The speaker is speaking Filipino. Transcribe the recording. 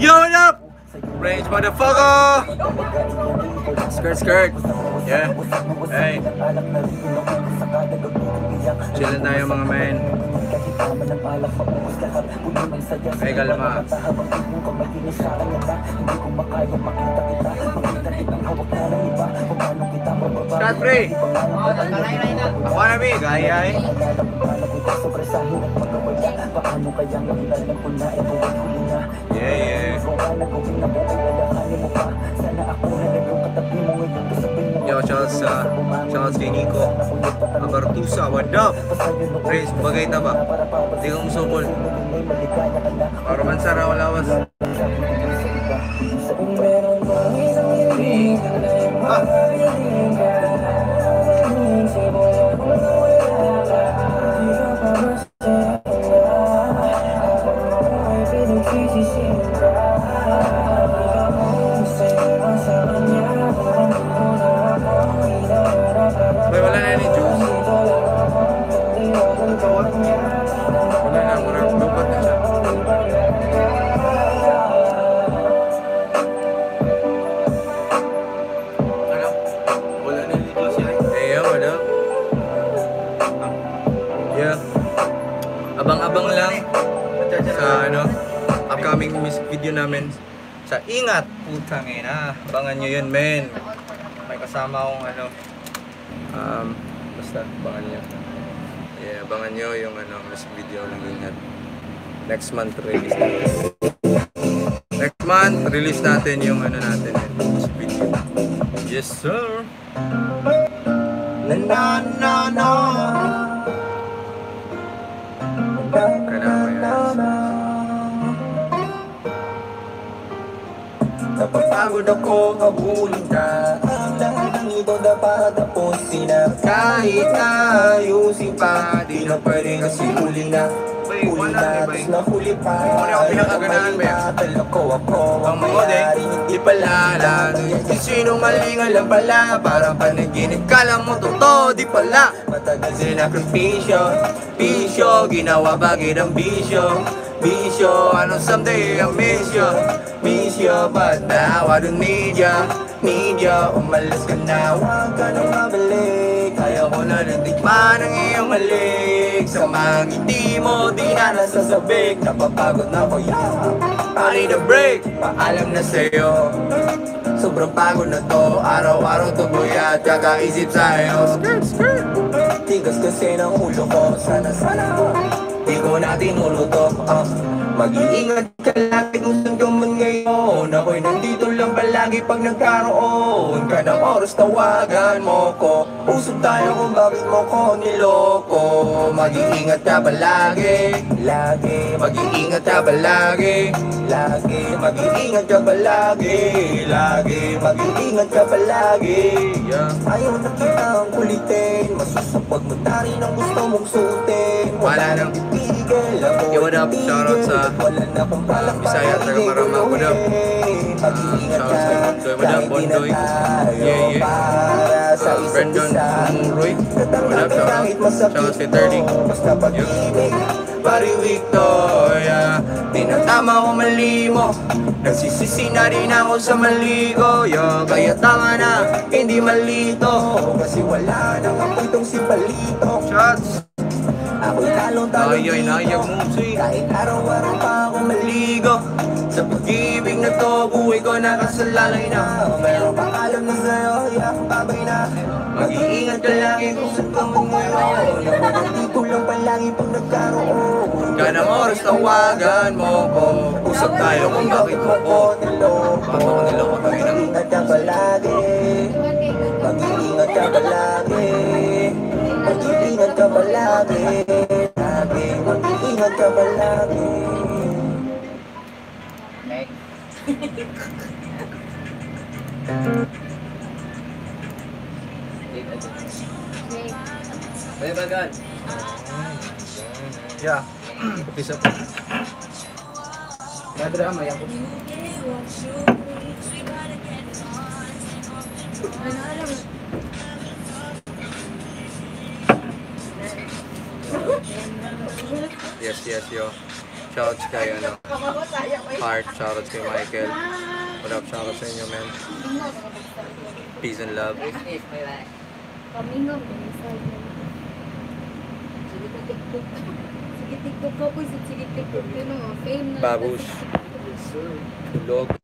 Yo, what up? Range motherfucker! Skirt, skirt. Yeah. Hey. Chillin tayo mga men. Hey, kalma. Shot free. Ako na mi, gaya eh. Yeah, yeah. Yo, shouts kay Nico Abartusa, what up? Chris, bagay na ba? Hindi ko musukol. Para man sara walawas. Wala na ni juice. Wala na, murag lupat na siya. Ano? Wala na ni juice yan. Eh, wala. Yeah. Abang-abang lang sa upcoming music video namin sa Ingat. Putang ina. Abangan nyo yun, men. May kasama akong basta abangan nyo. Yeah, abangan nyo yung music video ng Ingat. Next month release natin. Next month release natin yung natin music video. Yes sir. Na na na na. Napapagod ako, kabulin ka. Ang lahat ng ito dapat tapusin na. Kahit ayusin pa, di na pwede kasi huli na. Huli na, tapos nahuli pa. Ano yung pinakaganahan ba yan? Ang mga di pala kung sinong maling alam pala. Parang panaginip ka lang mo, totoo di pala. Matagal sinakripisyo, pisyo, ginawa bagay ng bisyo. Bisyo, ano someday I miss you, but now I don't need ya. Umalas ka na, huwag ka nang mabalik. Kaya ko na nagtikman ang iyong halik. Sa mga ngiti mo, di na nasasabik. Napapagod na ko, I need a break. Paalam na sa'yo, sobrang pagod na to. Araw-araw to buyat, kakaisip sa'yo. Tigas kasi ng ulo ko, sana di ko na tinuluto. Mag-iingat ka lagi kung saan ka man ngayon. Ako'y nandito lang palagi pag nagkaroon ka ng oras, tawagan mo ko. Usap tayo kung bakit mo ko niloko. Mag-iingat ka palagi, lagi. Mag-iingat ka palagi, lagi. Mag-iingat ka palagi, lagi. Mag-iingat ka palagi. Ayaw na kita ang kulitin. Masusapag mo na rin ang gusto mong suotin. Wala nang titigil ako. Yo, what up? Shoutout sa Bisaya, taga Marama. What up? Shoutout sa Madam Bondoy. Yeah. Brandon Roy. What up? Shoutout sa 30. Pari Victoria, tinatama ko mali mo. Nagsisisi na rin ako sa mali ko. Kaya tama na, hindi malito. Kasi wala nang ako'y tong si Palito. Shots! Ako'y talong-talong dito. Kahit araw-araw pa ako maligo. Sa pag-ibig na to, buhay ko nakasalalay na. Meron pang alam na sa'yo, babay na. Mag-iingat ka lagi kung saan ka man ngayon. Nandito lang palagi pag nagkaroon ka ng oras, tawagan mo ko. Usap tayo kung bakit mo ko niloko. Mag-iingat ka palagi, mag-iingat ka palagi. Mag-iingat ka palagi, lagi. Mag-iingat ka palagi. Pwede ba gan? Yeah. Bisa po. Drama yan po. Yes, yo. Shoutouts kay Heart, shoutouts kay Michael. What up, shoutouts sa inyo, man. Peace and love. Pamingaw, sige TikTok. Sige TikTok ko po, sige TikTok. Fame na. Babush. Tulog.